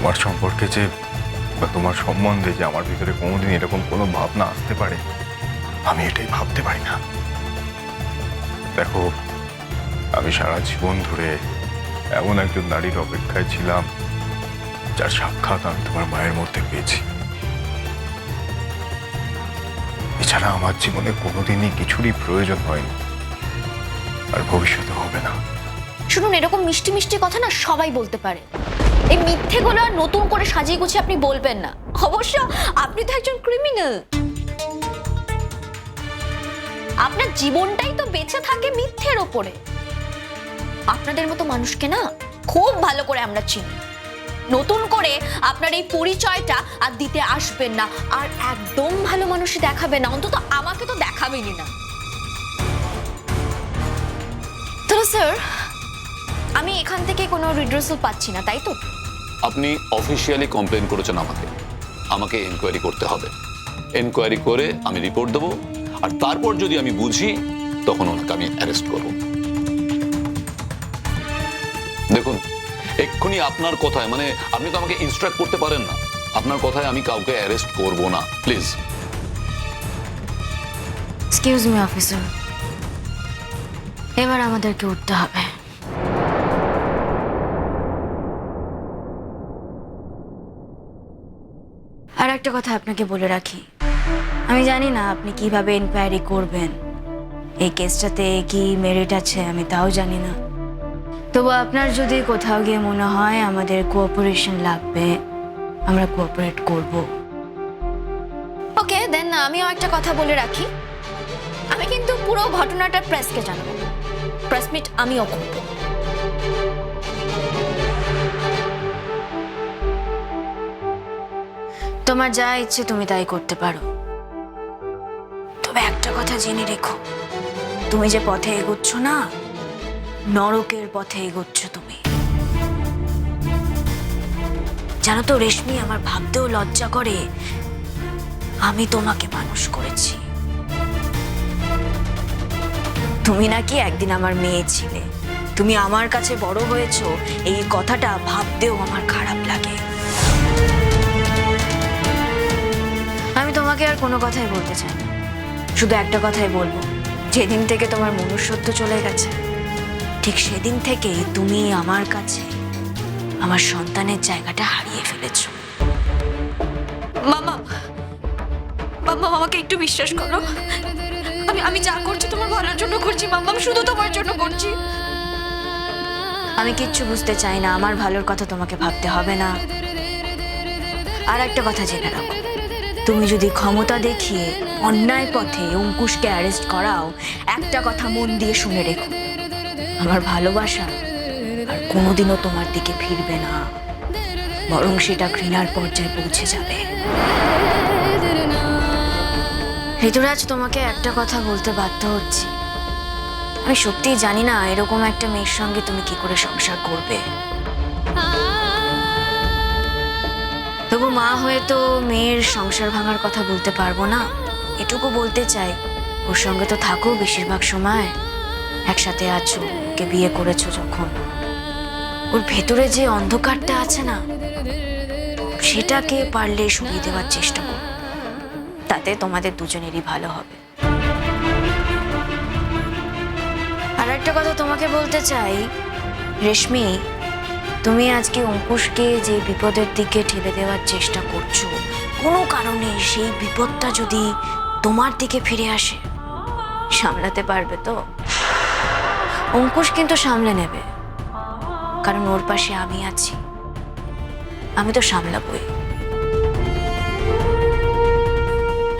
তোমার সম্পর্কে যে বা তোমার সম্বন্ধে যে আমার ভিতরে কোনোদিন এরকম কোনো ভাবনা আসতে পারে আমি এটাই ভাবতে পারি না। দেখো, আমি সারা জীবন ধরে এমন একজন নারীর অপেক্ষায় ছিলাম যার সাক্ষাৎ আমি তোমার মায়ের মধ্যে পেয়েছি। এছাড়া আমার জীবনে কোনোদিনই কিছুরই প্রয়োজন হয়নি, আর ভবিষ্যতে হবে না। শুনুন, এরকম মিষ্টি মিষ্টি কথা না সবাই বলতে পারে, এই মিথ্যেগুলো আর নতুন করে সাজিয়ে গুছিয়ে আপনি বলবেন না। অবশ্য আপনি তো একজন ক্রিমিনাল, আপনার জীবনটাই তো বেঁচে থাকে মিথ্যের ওপরে। আপনাদের মতো মানুষকে না খুব ভালো করে আমরা চিনি। নতুন করে আপনার এই পরিচয়টা আর দিতে আসবেন না, আর একদম ভালো মানুষই দেখাবেন না, অন্তত আমাকে তো দেখাবেনই না। তো স্যার, আমি এখান থেকে কোনো রিড্রেসাল পাচ্ছি না, তাই তো? আপনি অফিসিয়ালি কমপ্লেন করেছেন আমাকে এনকোয়ারি করতে হবে। এনকোয়ারি করে আমি রিপোর্ট দেবো, আর তারপর যদি আমি বুঝি তখন ওনাকে আমি অ্যারেস্ট করব। দেখুন, এক্ষুনি আপনার কথায়, মানে আপনি তো আমাকে ইনস্ট্রাক্ট করতে পারেন না, আপনার কথায় আমি কাউকে অ্যারেস্ট করব না, প্লিজ। এক্সকিউজ মি অফিসার, এবার আমাদেরকে উঠতে হবে। আর একটা কথা আপনাকে বলে রাখি, আমি জানি না আপনি কিভাবে ইনকোয়ারি করবেন, এই কেসটাতে কি মেরিট আছে আমি তাও জানি না। তবু আপনার যদি কোথাও গিয়ে মনে হয় আমাদের কোঅপারেশন লাগবে, আমরা কোঅপারেট করব। ওকে দেন, আমিও একটা কথা বলে রাখি, আমি কিন্তু পুরো ঘটনাটা প্রেসকে জানাবো। প্রেস মিট আমিও করব। তোমার যা ইচ্ছে তুমি তাই করতে পারো, তবে একটা কথা জেনে রেখো, তুমি যে পথে এগোচ্ছ না, নরকের পথে এগোচ্ছ তুমি। জানো তো রেশমি, আমার ভাবতেও লজ্জা করে আমি তোমাকে মানুষ করেছি। তুমি নাকি একদিন আমার মেয়ে ছিলে, তুমি আমার কাছে বড় হয়েছো, এই কথাটা ভাবতেও আমার খারাপ লাগে। আমি তোমাকে আর কোনো কথাই বলতে চাই না, শুধু একটা কথাই বলবো, যেদিন থেকে তোমার মনুষ্যত্ব চলে গেছে ঠিক সেদিন থেকেই তুমি আমার কাছে আমার সন্তানের জায়গাটা হারিয়ে ফেলেছো। মামা, মামা আমাকে একটু বিশ্বাস করো, আমি যা করছি তোমার ভালোর জন্য করছি মামা, আমি শুধু তোমার জন্য করছি। আমি কিচ্ছু বুঝতে চাই না, আমার ভালোর কথা তোমাকে ভাবতে হবে না। আর একটা কথা জেনে রাখো, তুমি যদি ক্ষমতা দেখিয়ে অন্যায় পথে অঙ্কুশকে অ্যারেস্ট করাও, একটা কথা মন দিয়ে শুনে রেখো, আমার ভালোবাসা আর কোনোদিনও তোমার দিকে ফিরবে না, বরং সেটা ঘৃণার পর্যায়ে পৌঁছে যাবে। ঋতুরাজ, তোমাকে একটা কথা বলতে বাধ্য হচ্ছি, আমি সত্যিই জানি না এরকম একটা মেয়ের সঙ্গে তুমি কি করে সংসার করবে। তবু মা হয়ে তো মেয়ের সংসার ভাঙার কথা বলতে পারবো না, এটুকু বলতে চাই, ওর সঙ্গে তো থাকো বেশিরভাগ সময়, একসাথে আছো, ওকে বিয়ে করেছো যখন, ওর ভেতরে যে অন্ধকারটা আছে না, সেটাকে পারলে সরিয়ে দেওয়ার চেষ্টা করো, তাতে তোমাদের দুজনেরই ভালো হবে। আর একটা কথা তোমাকে বলতে চাই রেশমি, তুমি আজকে অঙ্কুশকে যে বিপদের দিকে ঠেলে দেওয়ার চেষ্টা করছো, কোনো কারণে সেই বিপদটা যদি তোমার দিকে ফিরে আসে, সামলাতে পারবে তো? অঙ্কুশ কিন্তু সামলে নেবে, কারণ ওর পাশে আমি আছি, আমি তো সামলাবই।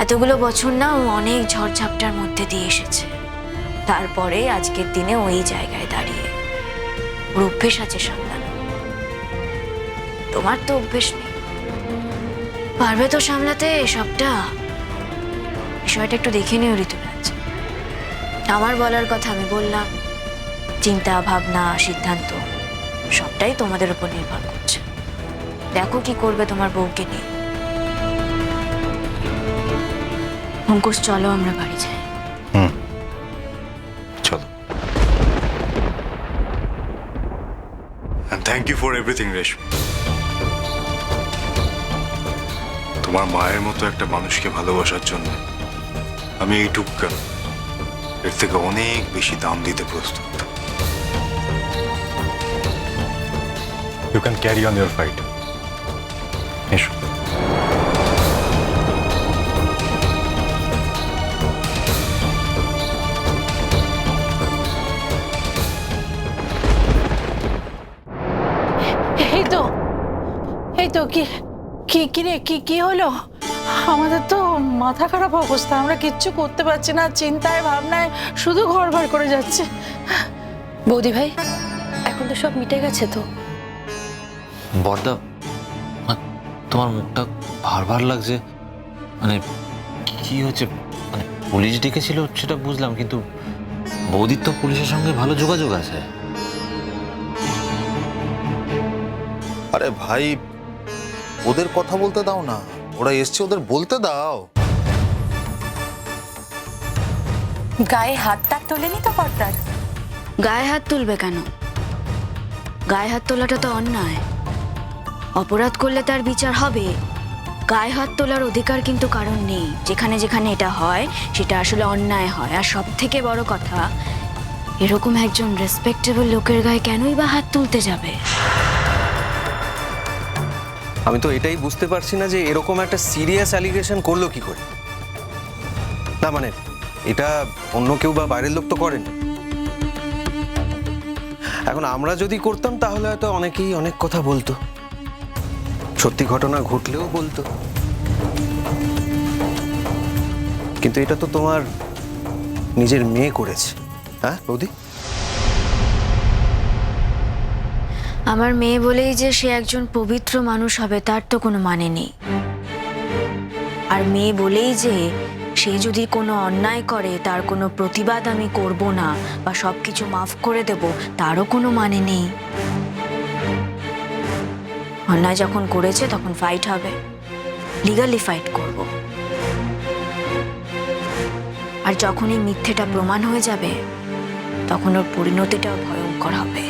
এতগুলো বছর না ও অনেক ঝড়ঝাপটার মধ্যে দিয়ে এসেছে, তারপরে আজকের দিনে ওই জায়গায় দাঁড়িয়ে ওর অভ্যেস আছে সামলানো, তোমার তো অভ্যেস নেই, পারবে তো সামলাতে সবটা? বিষয়টা একটু দেখে নিও ঋতুরাজ, আমার বলার কথা আমি বললাম, চিন্তা ভাবনা সিদ্ধান্ত সবটাই তোমাদের উপর নির্ভর করছে, দেখো কি করবে তোমার বউকে নিয়ে। অঙ্কুশ, চলো আমরা বাড়ি যাই। চলো। থ্যাংক ইউ ফর এভরিথিং রেশমি। তোমার মায়ের মতো একটা মানুষকে ভালোবাসার জন্য আমি এইটুকু কেন, এর থেকে অনেক বেশি দাম দিতে প্রস্তুত। You can carry on your fight. এসো। এই তো এই তো কি কি কি রে কি কি হলো? আমাদের তো মাথা খারাপ অবস্থা, আমরা কিচ্ছু করতে পারছি না, চিন্তায় ভাবনায় শুধু ঘরবার করে যাচ্ছে। বৌদি ভাই, এখন তো সব মিটে গেছে তো? বড়দা, তোমার মুখটা ভার ভার লাগছে, মানে কি হচ্ছে? মানে পুলিশ ডেকেছিল সেটা বুঝলাম, কিন্তু বৌদির তো পুলিশের সঙ্গে ভালো যোগাযোগ আছে। আরে ভাই, ওদের কথা বলতে দাও না, ওরা এসছে, ওদের বলতে দাও। গায়ে হাতটা তোলেনি তো কর্তার? গায়ে হাত তুলবে কেন? গায়ে হাত তোলাটা তো অন্যায়। অপরাধ করলে তার বিচার হবে। গায়ে হাত তোলার অধিকার কিন্তু কারণ নেই। যেখানে যেখানে এটা হয় সেটা আসলে অন্যায় হয়। আর সব থেকে বড় কথা, এরকম একজন রেসপেক্টেবল লোকের গায়ে কেনই বা হাত তুলতে যাবে? আমি তো এটাই বুঝতে পারছি না যে এরকম একটা সিরিয়াস অ্যালিগেশন করলো কি করে। না মানে এটা অন্য কেউ বা বাইরের লোক তো করেন। এখন আমরা যদি করতাম তাহলে হয়তো অনেকেই অনেক কথা বলতো, সত্যি ঘটনা ঘটলেও বলতো, কিন্তু এটা তো তোমার নিজের মেয়ে করেছে। হ্যাঁ বৌদি? আমার মেয়ে বলেই যে সে একজন পবিত্র মানুষ হবে তার তো কোনো মানে নেই। আর মেয়ে বলেই যে সে যদি কোনো অন্যায় করে তার কোনো প্রতিবাদ আমি করব না বা সবকিছু মাফ করে দেব তারও কোনো মানে নেই। অন্যায় যখন করেছে তখন ফাইট হবে, লিগালি ফাইট করব। আর যখন এই মিথ্যেটা প্রমাণ হয়ে যাবে তখন ওর পরিণতিটাও ভয়ঙ্কর হবে।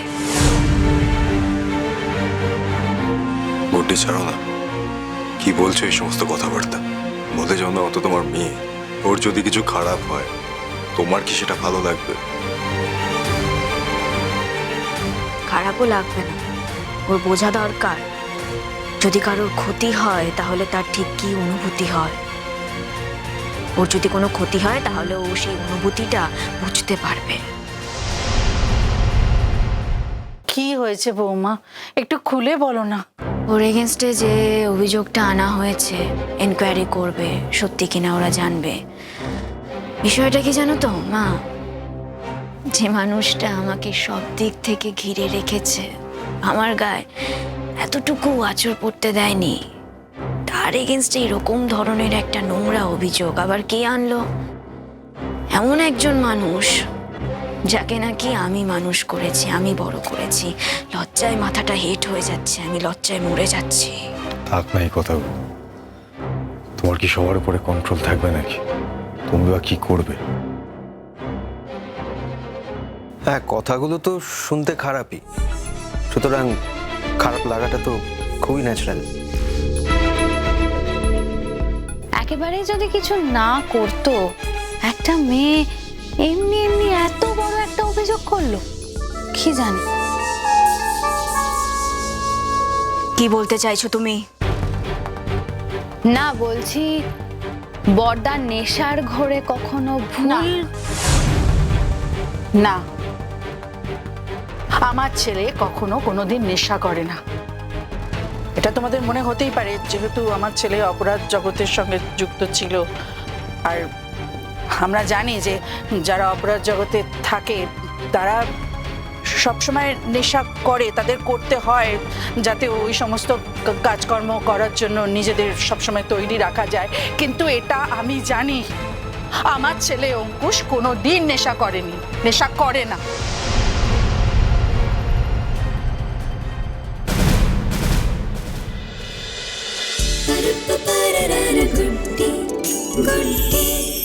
বড্ডি ছাড়ো না, কি বলছো এই সমস্ত কথাবার্তা? বলে যাও না, অত তোমার মেয়ে, ওর যদি কিছু খারাপ হয় তোমার কি সেটা ভালো লাগবে? খারাপও লাগবে না, ওর বোঝা দরকার যদি কারোর ক্ষতি হয় তাহলে তার ঠিক কি অনুভূতি হয়। ওর যদি কোনো ক্ষতি হয় তাহলে ও সেই অনুভূতিটা বুঝতে পারবে। কি হয়েছে বৌমা, একটু খুলে বলো না। ওর এগেনস্টে যে অভিযোগটা আনা হয়েছে এনকোয়ারি করবে, সত্যি কিনা ওরা জানবে। বিষয়টা কি জানো তো মা, যে মানুষটা আমাকে সব দিক থেকে ঘিরে রেখেছে, আমার গায়ে এতটুকু আঁচড় পড়তে দেয়নি, তার এগেনস্টে এরকম ধরনের একটা নোংরা অভিযোগ আবার কে আনলো? এমন একজন মানুষ যাকে নাকি আমি মানুষ করেছি, আমি বড় করেছি। লজ্জায় মাথাটা হেট হয়ে যাচ্ছে, আমি লজ্জায় মরে যাচ্ছি। থাক না এই কথাগুলো। তোমার কি সবার উপরে কন্ট্রোল থাকবে নাকি? তুমি বা কি করবে? হ্যাঁ, কথাগুলো তো শুনতে খারাপই, সুতরাং খারাপ লাগাটা তো খুবই ন্যাচারাল। একেবারে যদি কিছু না করতো, একটা মেয়ে এমনি এমনি এত বড় একটা অভিযোগ করলো, কি জানি। কি বলতে চাইছো তুমি? না, বলছি বড়দা নেশার ঘোরে কখনো ভুল? না, আমার ছেলে কখনো কোনোদিন নেশা করে না। এটা তোমাদের মনে হতেই পারে, যেহেতু আমার ছেলে অপরাধ জগতের সঙ্গে যুক্ত ছিল। আর আমরা জানি যে যারা অপরাধ জগতে থাকে তারা সবসময় নেশা করে, তাদের করতে হয় যাতে ওই সমস্ত কাজকর্ম করার জন্য নিজেদের সবসময় তৈরি রাখা যায়। কিন্তু এটা আমি জানি, আমার ছেলে অঙ্কুশ কোনো দিন নেশা করেনি, নেশা করে না। गुड्डी गुड्डी